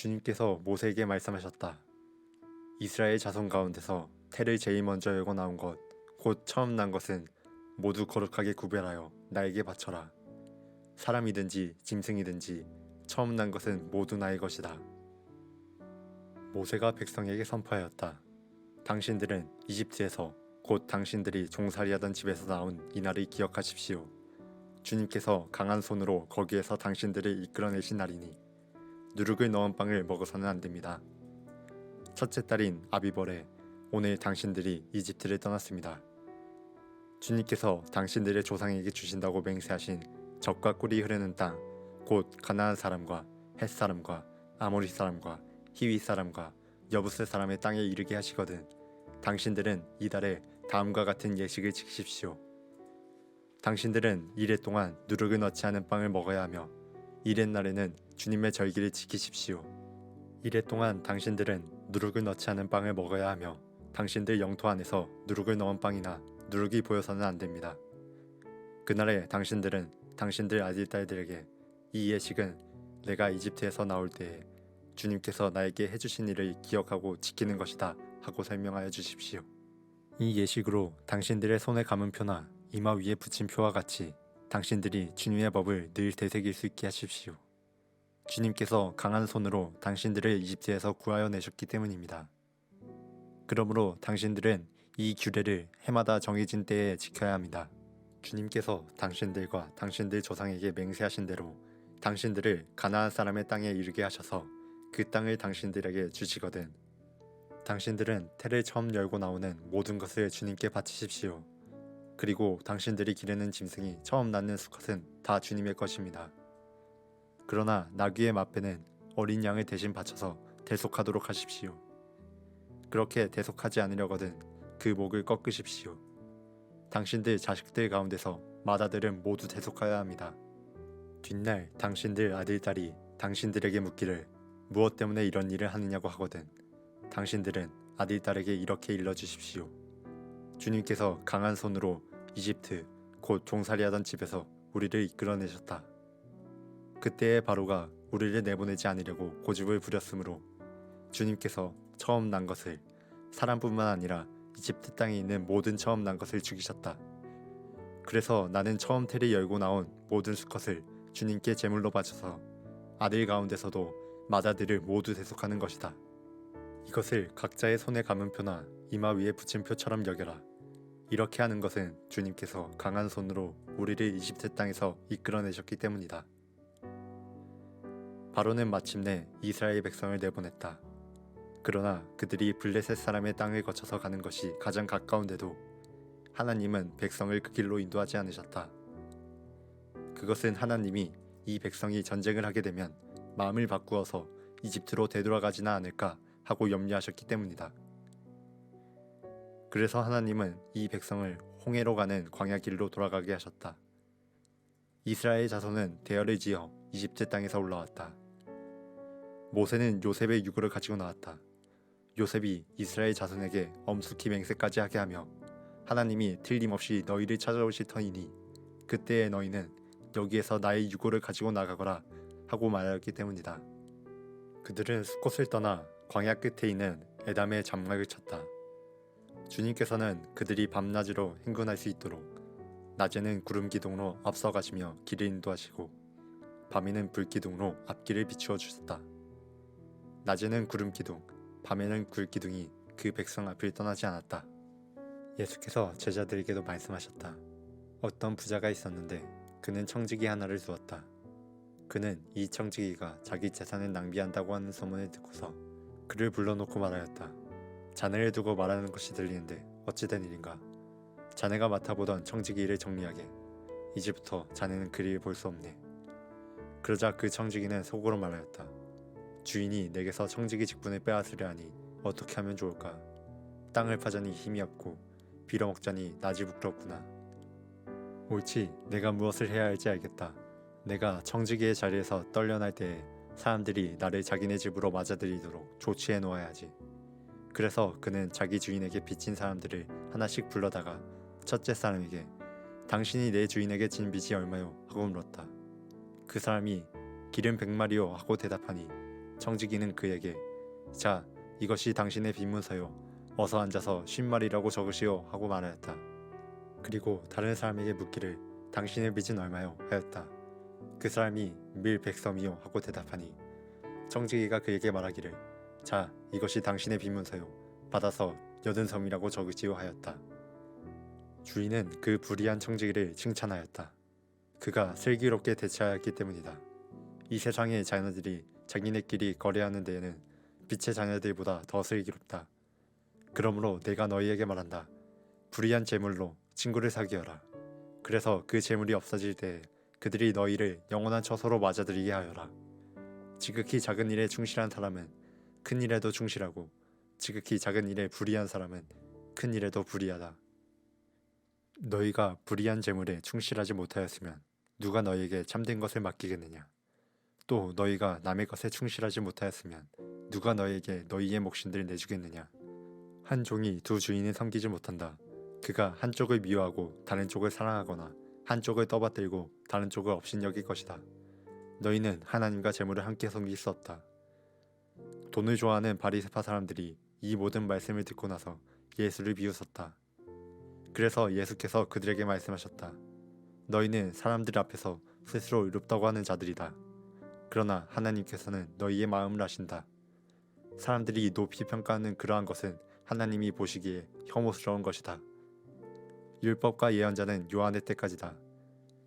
주님께서 모세에게 말씀하셨다. 이스라엘 자손 가운데서 태를 제일 먼저 열고 나온 것, 곧 처음 난 것은 모두 거룩하게 구별하여 나에게 바쳐라. 사람이든지 짐승이든지 처음 난 것은 모두 나의 것이다. 모세가 백성에게 선포하였다. 당신들은 이집트에서 곧 당신들이 종살이하던 집에서 나온 이날을 기억하십시오. 주님께서 강한 손으로 거기에서 당신들을 이끌어내신 날이니 누룩을 넣은 빵을 먹어서는 안 됩니다. 첫째 딸인 아비벌에 오늘 당신들이 이집트를 떠났습니다. 주님께서 당신들의 조상에게 주신다고 맹세하신 젖과 꿀이 흐르는 땅, 곧 가나안 사람과 헷 사람과 아모리 사람과 히위 사람과 여부스 사람의 땅에 이르게 하시거든 당신들은 이달에 다음과 같은 예식을 지키십시오. 당신들은 이래 동안 누룩을 넣지 않은 빵을 먹어야 하며 이렛 날에는 주님의 절기를 지키십시오. 이래 동안 당신들은 누룩을 넣지 않은 빵을 먹어야 하며 당신들 영토 안에서 누룩을 넣은 빵이나 누룩이 보여서는 안 됩니다. 그날에 당신들은 당신들 아들딸들에게 이 예식은 내가 이집트에서 나올 때에 주님께서 나에게 해주신 일을 기억하고 지키는 것이다 하고 설명하여 주십시오. 이 예식으로 당신들의 손에 감은 표나 이마 위에 붙인 표와 같이 당신들이 주님의 법을 늘 되새길 수 있게 하십시오. 주님께서 강한 손으로 당신들을 이집트에서 구하여 내셨기 때문입니다. 그러므로 당신들은 이 규례를 해마다 정해진 때에 지켜야 합니다. 주님께서 당신들과 당신들 조상에게 맹세하신 대로 당신들을 가나안 사람의 땅에 이르게 하셔서 그 땅을 당신들에게 주시거든 당신들은 태를 처음 열고 나오는 모든 것을 주님께 바치십시오. 그리고 당신들이 기르는 짐승이 처음 낳는 수컷은 다 주님의 것입니다. 그러나 나귀의 맛배는 어린 양을 대신 바쳐서 대속하도록 하십시오. 그렇게 대속하지 않으려거든 그 목을 꺾으십시오. 당신들 자식들 가운데서 맏아들은 모두 대속하여야 합니다. 뒷날 당신들 아들딸이 당신들에게 묻기를 무엇 때문에 이런 일을 하느냐고 하거든 당신들은 아들딸에게 이렇게 일러주십시오. 주님께서 강한 손으로 이집트 곧 종살이하던 집에서 우리를 이끌어내셨다. 그때의 바로가 우리를 내보내지 않으려고 고집을 부렸으므로 주님께서 처음 난 것을 사람뿐만 아니라 이집트 땅에 있는 모든 처음 난 것을 죽이셨다. 그래서 나는 처음 태를 열고 나온 모든 수컷을 주님께 제물로 바쳐서 아들 가운데서도 맏아들을 모두 대속하는 것이다. 이것을 각자의 손에 감은 표나 이마 위에 붙인 표처럼 여겨라. 이렇게 하는 것은 주님께서 강한 손으로 우리를 이집트 땅에서 이끌어내셨기 때문이다. 바로는 마침내 이스라엘 백성을 내보냈다. 그러나 그들이 블레셋 사람의 땅을 거쳐서 가는 것이 가장 가까운데도 하나님은 백성을 그 길로 인도하지 않으셨다. 그것은 하나님이 이 백성이 전쟁을 하게 되면 마음을 바꾸어서 이집트로 되돌아가지나 않을까 하고 염려하셨기 때문이다. 그래서 하나님은 이 백성을 홍해로 가는 광야 길로 돌아가게 하셨다. 이스라엘 자손은 대열을 지어 이집트 땅에서 올라왔다. 모세는 요셉의 유고를 가지고 나왔다. 요셉이 이스라엘 자손에게 엄숙히 맹세까지 하게 하며 하나님이 틀림없이 너희를 찾아오실 터이니 그때에 너희는 여기에서 나의 유고를 가지고 나가거라 하고 말하였기 때문이다. 그들은 숫곳을 떠나 광야 끝에 있는 에담의 장막을 쳤다. 주님께서는 그들이 밤낮으로 행군할 수 있도록 낮에는 구름 기둥으로 앞서가시며 길을 인도하시고 밤에는 불 기둥으로 앞길을 비추어 주셨다. 낮에는 구름 기둥, 밤에는 불 기둥이 그 백성 앞을 떠나지 않았다. 예수께서 제자들에게도 말씀하셨다. 어떤 부자가 있었는데 그는 청지기 하나를 두었다. 그는 이 청지기가 자기 재산을 낭비한다고 하는 소문을 듣고서 그를 불러놓고 말하였다. 자네를 두고 말하는 것이 들리는데 어찌 된 일인가? 자네가 맡아보던 청지기 일을 정리하게. 이제부터 자네는 그리를 볼 수 없네. 그러자 그 청지기는 속으로 말하였다. 주인이 내게서 청지기 직분을 빼앗으려 하니 어떻게 하면 좋을까? 땅을 파자니 힘이 없고 빌어먹자니 낯이 부끄럽구나. 옳지, 내가 무엇을 해야 할지 알겠다. 내가 청지기의 자리에서 떨려날 때에 사람들이 나를 자기네 집으로 맞아들이도록 조치해 놓아야지. 그래서 그는 자기 주인에게 빚진 사람들을 하나씩 불러다가 첫째 사람에게 당신이 내 주인에게 진 빚이 얼마요? 하고 물었다. 그 사람이 기름 100마리요 하고 대답하니 청지기는 그에게 자, 이것이 당신의 빈문서요. 어서 앉아서 쉰말이라고 적으시오 하고 말하였다. 그리고 다른 사람에게 묻기를 당신의 빚은 얼마요? 하였다. 그 사람이 밀 100섬이요 하고 대답하니 청지기가 그에게 말하기를 자, 이것이 당신의 빈문서요. 받아서 80섬이라고 적으시오 하였다. 주인은 그 불의한 청지기를 칭찬하였다. 그가 슬기롭게 대처하였기 때문이다. 이 세상의 자녀들이 자기네끼리 거래하는 데에는 빛의 자녀들보다 더 슬기롭다. 그러므로 내가 너희에게 말한다. 불의한 재물로 친구를 사귀어라. 그래서 그 재물이 없어질 때 그들이 너희를 영원한 처소로 맞아들이게 하여라. 지극히 작은 일에 충실한 사람은 큰 일에도 충실하고 지극히 작은 일에 불의한 사람은 큰 일에도 불의하다. 너희가 불의한 재물에 충실하지 못하였으면 누가 너희에게 참된 것을 맡기겠느냐? 또 너희가 남의 것에 충실하지 못하였으면 누가 너희에게 너희의 몫인들 내주겠느냐? 한 종이 두 주인을 섬기지 못한다. 그가 한쪽을 미워하고 다른 쪽을 사랑하거나 한쪽을 떠받들고 다른 쪽을 업신여길 것이다. 너희는 하나님과 재물을 함께 섬길 수 없다. 돈을 좋아하는 바리새파 사람들이 이 모든 말씀을 듣고 나서 예수를 비웃었다. 그래서 예수께서 그들에게 말씀하셨다. 너희는 사람들 앞에서 스스로 의롭다고 하는 자들이다. 그러나 하나님께서는 너희의 마음을 아신다. 사람들이 높이 평가하는 그러한 것은 하나님이 보시기에 혐오스러운 것이다. 율법과 예언자는 요한의 때까지다.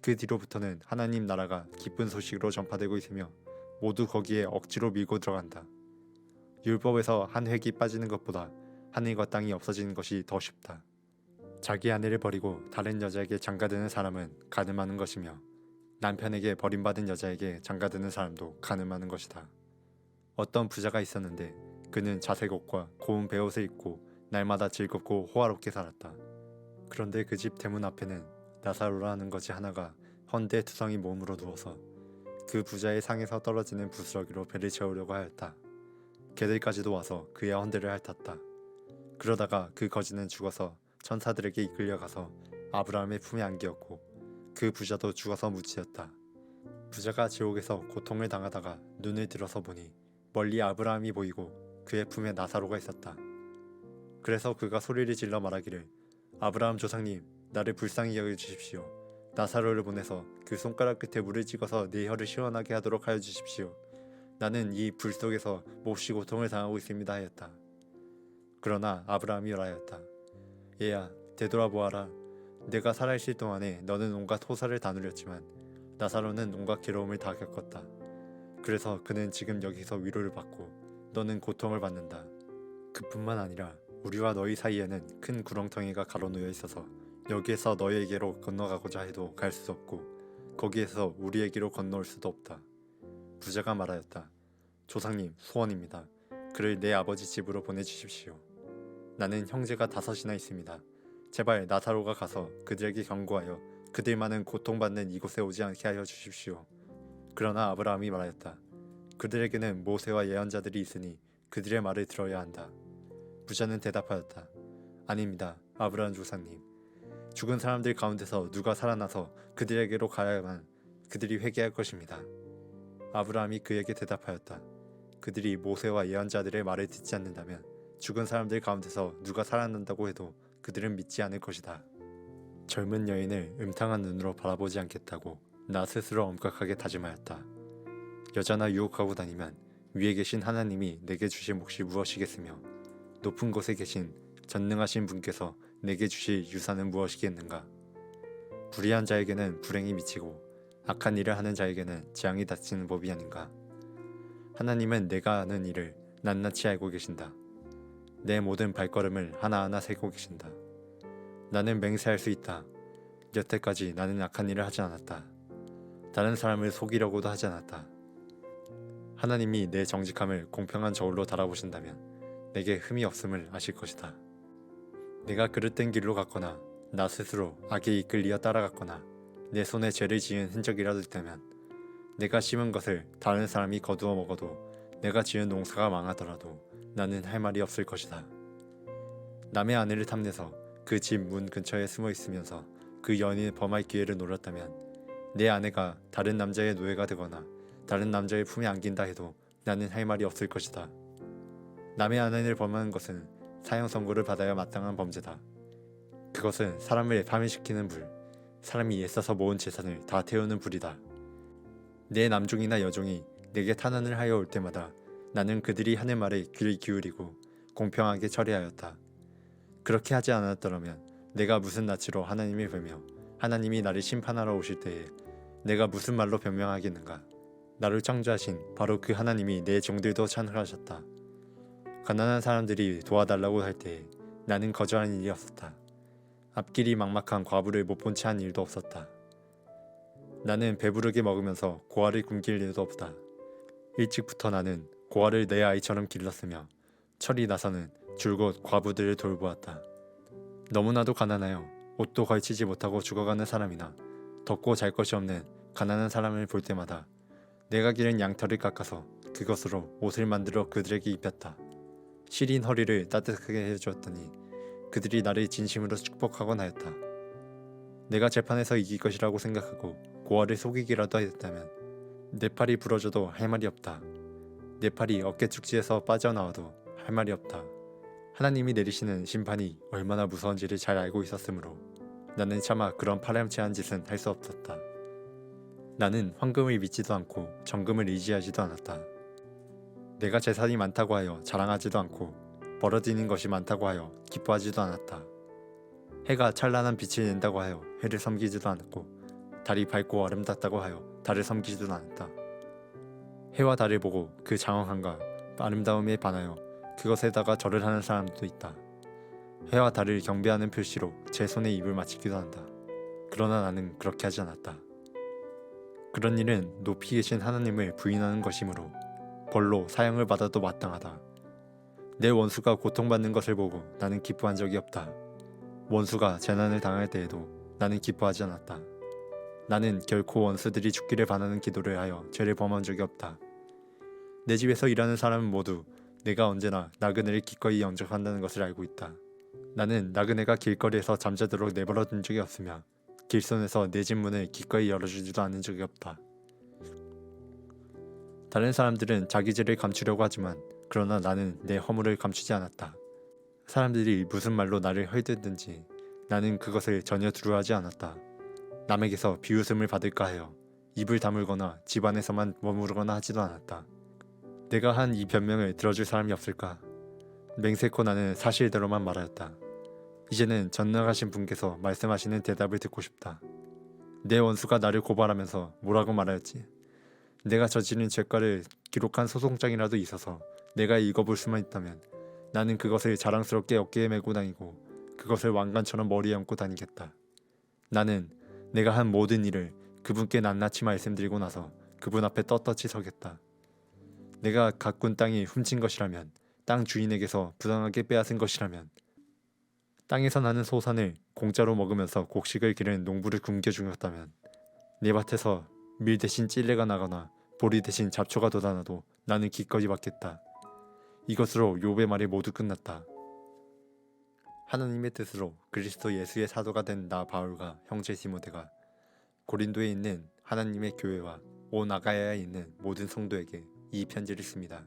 그 뒤로부터는 하나님 나라가 기쁜 소식으로 전파되고 있으며 모두 거기에 억지로 밀고 들어간다. 율법에서 한 획이 빠지는 것보다 하늘과 땅이 없어지는 것이 더 쉽다. 자기 아내를 버리고 다른 여자에게 장가드는 사람은 가늠하는 것이며 남편에게 버림받은 여자에게 장가드는 사람도 가늠하는 것이다. 어떤 부자가 있었는데 그는 자색 옷과 고운 베옷을 입고 날마다 즐겁고 호화롭게 살았다. 그런데 그 집 대문 앞에는 나사로라 하는 것이 하나가 헌데투성이 몸으로 누워서 그 부자의 상에서 떨어지는 부스러기로 배를 채우려고 하였다. 개들까지도 와서 그의 헌데를 핥았다. 그러다가 그 거지는 죽어서 천사들에게 이끌려가서 아브라함의 품에 안기었고 그 부자도 죽어서 묻히었다. 부자가 지옥에서 고통을 당하다가 눈을 들어서 보니 멀리 아브라함이 보이고 그의 품에 나사로가 있었다. 그래서 그가 소리를 질러 말하기를 아브라함 조상님, 나를 불쌍히 여겨주십시오. 나사로를 보내서 그 손가락 끝에 물을 찍어서 내 혀를 시원하게 하도록 하여 주십시오. 나는 이 불 속에서 몹시 고통을 당하고 있습니다 하였다. 그러나 아브라함이 말하였다. 얘야, 되돌아보아라. 내가 살아있을 동안에 너는 온갖 호사를 다 누렸지만 나사로는 온갖 괴로움을 다 겪었다. 그래서 그는 지금 여기서 위로를 받고 너는 고통을 받는다. 그뿐만 아니라 우리와 너희 사이에는 큰 구렁텅이가 가로놓여 있어서 여기에서 너희에게로 건너가고자 해도 갈 수 없고 거기에서 우리에게로 건너올 수도 없다. 부자가 말하였다. 조상님, 소원입니다. 그를 내 아버지 집으로 보내주십시오. 나는 형제가 5이나 있습니다. 제발 나사로가 가서 그들에게 경고하여 그들만은 고통받는 이곳에 오지 않게 하여 주십시오. 그러나 아브라함이 말하였다. 그들에게는 모세와 예언자들이 있으니 그들의 말을 들어야 한다. 부자는 대답하였다. 아닙니다, 아브라함 조상님. 죽은 사람들 가운데서 누가 살아나서 그들에게로 가야만 그들이 회개할 것입니다. 아브라함이 그에게 대답하였다. 그들이 모세와 예언자들의 말을 듣지 않는다면 죽은 사람들 가운데서 누가 살아난다고 해도 그들은 믿지 않을 것이다. 젊은 여인을 음탕한 눈으로 바라보지 않겠다고 나 스스로 엄격하게 다짐하였다. 여자나 유혹하고 다니면 위에 계신 하나님이 내게 주실 몫이 무엇이겠으며 높은 곳에 계신 전능하신 분께서 내게 주실 유산은 무엇이겠는가. 불의한 자에게는 불행이 미치고 악한 일을 하는 자에게는 재앙이 닥치는 법이 아닌가. 하나님은 내가 하는 일을 낱낱이 알고 계신다. 내 모든 발걸음을 하나하나 세고 계신다. 나는 맹세할 수 있다. 여태까지 나는 악한 일을 하지 않았다. 다른 사람을 속이려고도 하지 않았다. 하나님이 내 정직함을 공평한 저울로 달아보신다면 내게 흠이 없음을 아실 것이다. 내가 그릇된 길로 갔거나 나 스스로 악에 이끌리어 따라갔거나 내 손에 죄를 지은 흔적이라도 있다면 내가 심은 것을 다른 사람이 거두어 먹어도 내가 지은 농사가 망하더라도 나는 할 말이 없을 것이다. 남의 아내를 탐내서 그 집 문 근처에 숨어 있으면서 그 연인을 범할 기회를 노렸다면 내 아내가 다른 남자의 노예가 되거나 다른 남자의 품에 안긴다 해도 나는 할 말이 없을 것이다. 남의 아내를 범하는 것은 사형 선고를 받아야 마땅한 범죄다. 그것은 사람을 파멸시키는 불, 사람이 애써서 모은 재산을 다 태우는 불이다. 내 남종이나 여종이 내게 탄원을 하여 올 때마다 나는 그들이 하는 말에 귀를 기울이고 공평하게 처리하였다. 그렇게 하지 않았더라면 내가 무슨 낯으로 하나님을 뵈며 하나님이 나를 심판하러 오실 때에 내가 무슨 말로 변명하겠는가. 나를 창조하신 바로 그 하나님이 내 종들도 찬송하셨다. 가난한 사람들이 도와달라고 할 때에 나는 거절한 일이 없었다. 앞길이 막막한 과부를 못 본 채 한 일도 없었다. 나는 배부르게 먹으면서 고아를 굶길 일도 없다. 일찍부터 나는 고아를 내 아이처럼 길렀으며 철이 나서는 줄곧 과부들을 돌보았다. 너무나도 가난하여 옷도 걸치지 못하고 죽어가는 사람이나 덮고 잘 것이 없는 가난한 사람을 볼 때마다 내가 기른 양털을 깎아서 그것으로 옷을 만들어 그들에게 입혔다. 시린 허리를 따뜻하게 해주었더니 그들이 나를 진심으로 축복하곤 하였다. 내가 재판에서 이길 것이라고 생각하고 고아를 속이기라도 했다면 내 팔이 부러져도 할 말이 없다. 내 팔이 어깨 축지에서 빠져나와도 할 말이 없다. 하나님이 내리시는 심판이 얼마나 무서운지를 잘 알고 있었으므로 나는 차마 그런 파렴치한 짓은 할 수 없었다. 나는 황금을 믿지도 않고 정금을 의지하지도 않았다. 내가 재산이 많다고 하여 자랑하지도 않고 벌어지는 것이 많다고 하여 기뻐하지도 않았다. 해가 찬란한 빛을 낸다고 하여 해를 섬기지도 않았고 달이 밝고 아름답다고 하여 달을 섬기지도 않았다. 해와 달을 보고 그 장엄함과 아름다움에 반하여 그것에다가 절을 하는 사람도 있다. 해와 달을 경배하는 표시로 제 손에 입을 맞추기도 한다. 그러나 나는 그렇게 하지 않았다. 그런 일은 높이 계신 하나님을 부인하는 것이므로 벌로 사형을 받아도 마땅하다. 내 원수가 고통받는 것을 보고 나는 기뻐한 적이 없다. 원수가 재난을 당할 때에도 나는 기뻐하지 않았다. 나는 결코 원수들이 죽기를 바라는 기도를 하여 죄를 범한 적이 없다. 내 집에서 일하는 사람은 모두 내가 언제나 나그네를 기꺼이 영접한다는 것을 알고 있다. 나는 나그네가 길거리에서 잠자도록 내버려 둔 적이 없으며 길손에서 내 집 문을 기꺼이 열어주지도 않은 적이 없다. 다른 사람들은 자기 죄를 감추려고 하지만 그러나 나는 내 허물을 감추지 않았다. 사람들이 무슨 말로 나를 헐뜯든지 나는 그것을 전혀 두려워하지 않았다. 남에게서 비웃음을 받을까 하여 입을 다물거나 집 안에서만 머무르거나 하지도 않았다. 내가 한 이 변명을 들어줄 사람이 없을까? 맹세코 나는 사실대로만 말하였다. 이제는 전능하신 분께서 말씀하시는 대답을 듣고 싶다. 내 원수가 나를 고발하면서 뭐라고 말하였지? 내가 저지른 죄과를 기록한 소송장이라도 있어서 내가 읽어볼 수만 있다면 나는 그것을 자랑스럽게 어깨에 메고 다니고 그것을 왕관처럼 머리에 얹고 다니겠다. 나는 내가 한 모든 일을 그분께 낱낱이 말씀드리고 나서 그분 앞에 떳떳이 서겠다. 내가 가꾼 땅이 훔친 것이라면, 땅 주인에게서 부당하게 빼앗은 것이라면, 땅에서 나는 소산을 공짜로 먹으면서 곡식을 기른 농부를 굶겨 죽였다면, 내 밭에서 밀 대신 찔레가 나거나 보리 대신 잡초가 돋아나도 나는 기꺼이 받겠다. 이것으로 욥의 말이 모두 끝났다. 하나님의 뜻으로 그리스도 예수의 사도가 된 나 바울과 형제 디모데가 고린도에 있는 하나님의 교회와 온 아가야에 있는 모든 성도에게 이 편지를 씁니다.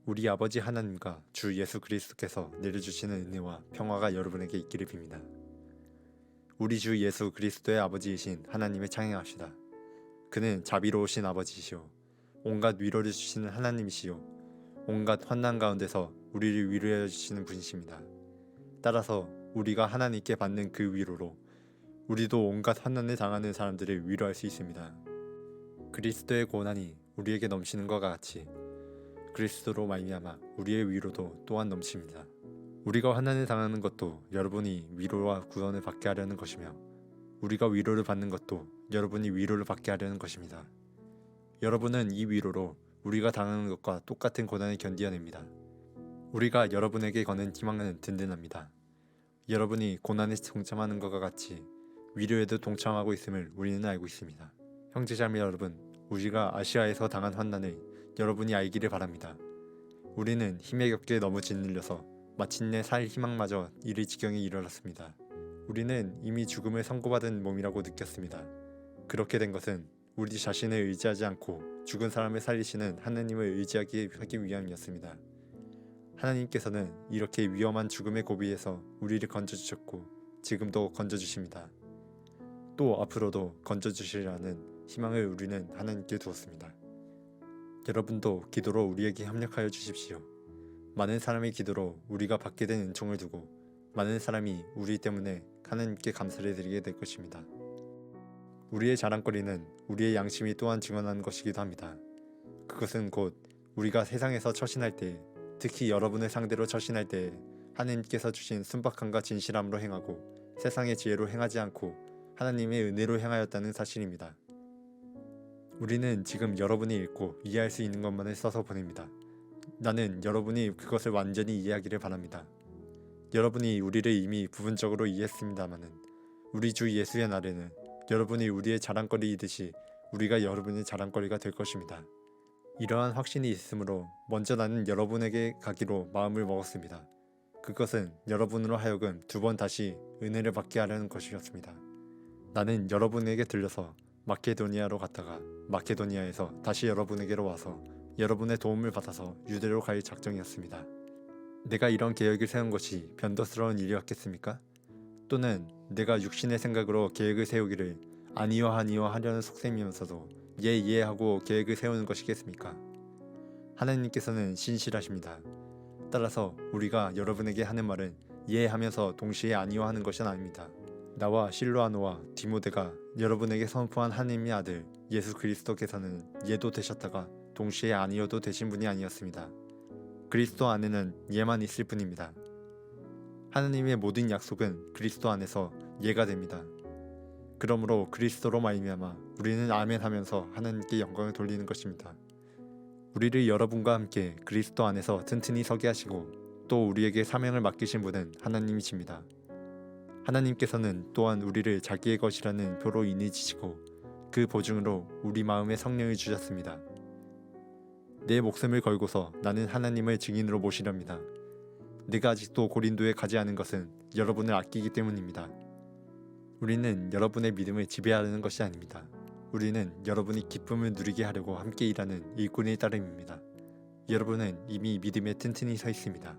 우리 아버지 하나님과 주 예수 그리스도께서 내려주시는 은혜와 평화가 여러분에게 있기를 빕니다. 우리 주 예수 그리스도의 아버지이신 하나님을 찬양합시다. 그는 자비로우신 아버지시오, 온갖 위로를 주시는 하나님이시오, 온갖 환난 가운데서 우리를 위로해 주시는 분이십니다. 따라서 우리가 하나님께 받는 그 위로로 우리도 온갖 환난을 당하는 사람들을 위로할 수 있습니다. 그리스도의 고난이 우리에게 넘치는 것과 같이 그리스도로 말미암아 우리의 위로도 또한 넘칩니다. 우리가 환난을 당하는 것도 여러분이 위로와 구원을 받게 하려는 것이며 우리가 위로를 받는 것도 여러분이 위로를 받게 하려는 것입니다. 여러분은 이 위로로 우리가 당하는 것과 똑같은 고난을 견디어냅니다. 우리가 여러분에게 거는 희망은 든든합니다. 여러분이 고난에 동참하는 것과 같이 위로에도 동참하고 있음을 우리는 알고 있습니다. 형제자매 여러분, 우리가 아시아에서 당한 환난을 여러분이 알기를 바랍니다. 우리는 힘에 겹게 너무 짓눌려서 마침내 살 희망마저 잃을 지경에 이르렀습니다. 우리는 이미 죽음을 선고받은 몸이라고 느꼈습니다. 그렇게 된 것은 우리 자신을 의지하지 않고 죽은 사람을 살리시는 하나님을 의지하기 하기 위함이었습니다. 하나님께서는 이렇게 위험한 죽음의 고비에서 우리를 건져주셨고 지금도 건져주십니다. 또 앞으로도 건져주시리라는 희망을 우리는 하나님께 두었습니다. 여러분도 기도로 우리에게 협력하여 주십시오. 많은 사람의 기도로 우리가 받게 된 은총을 두고 많은 사람이 우리 때문에 하나님께 감사를 드리게 될 것입니다. 우리의 자랑거리는 우리의 양심이 또한 증언하는 것이기도 합니다. 그것은 곧 우리가 세상에서 처신할 때, 특히 여러분을 상대로 처신할 때 하나님께서 주신 순박함과 진실함으로 행하고 세상의 지혜로 행하지 않고 하나님의 은혜로 행하였다는 사실입니다. 우리는 지금 여러분이 읽고 이해할 수 있는 것만을 써서 보냅니다. 나는 여러분이 그것을 완전히 이해하기를 바랍니다. 여러분이 우리를 이미 부분적으로 이해했습니다마는 우리 주 예수의 날에는 여러분이 우리의 자랑거리이듯이 우리가 여러분의 자랑거리가 될 것입니다. 이러한 확신이 있으므로 먼저 나는 여러분에게 가기로 마음을 먹었습니다. 그것은 여러분으로 하여금 2번 다시 은혜를 받게 하려는 것이었습니다. 나는 여러분에게 들려서 마케도니아로 갔다가 마케도니아에서 다시 여러분에게로 와서 여러분의 도움을 받아서 유대로 갈 작정이었습니다. 내가 이런 계획을 세운 것이 변덕스러운 일이었겠습니까? 또는 내가 육신의 생각으로 계획을 세우기를 아니요 하려는 속셈이면서도 예 하고 계획을 세우는 것이겠습니까? 하나님께서는 신실하십니다. 따라서 우리가 여러분에게 하는 말은 예 하면서 동시에 아니요 하는 것은 아닙니다. 나와 실로아노와 디모데가 여러분에게 선포한 하나님의 아들 예수 그리스도께서는 예도 되셨다가 동시에 아니어도 되신 분이 아니었습니다. 그리스도 안에는 예만 있을 뿐입니다. 하나님의 모든 약속은 그리스도 안에서 예가 됩니다. 그러므로 그리스도로 말미암아 우리는 아멘 하면서 하나님께 영광을 돌리는 것입니다. 우리를 여러분과 함께 그리스도 안에서 튼튼히 서게 하시고 또 우리에게 사명을 맡기신 분은 하나님이십니다. 하나님께서는 또한 우리를 자기의 것이라는 표로 인해지시고 그 보증으로 우리 마음에 성령을 주셨습니다. 내 목숨을 걸고서 나는 하나님을 증인으로 모시렵니다. 내가 아직도 고린도에 가지 않은 것은 여러분을 아끼기 때문입니다. 우리는 여러분의 믿음을 지배하려는 것이 아닙니다. 우리는 여러분이 기쁨을 누리게 하려고 함께 일하는 일꾼의 따름입니다. 여러분은 이미 믿음에 튼튼히 서 있습니다.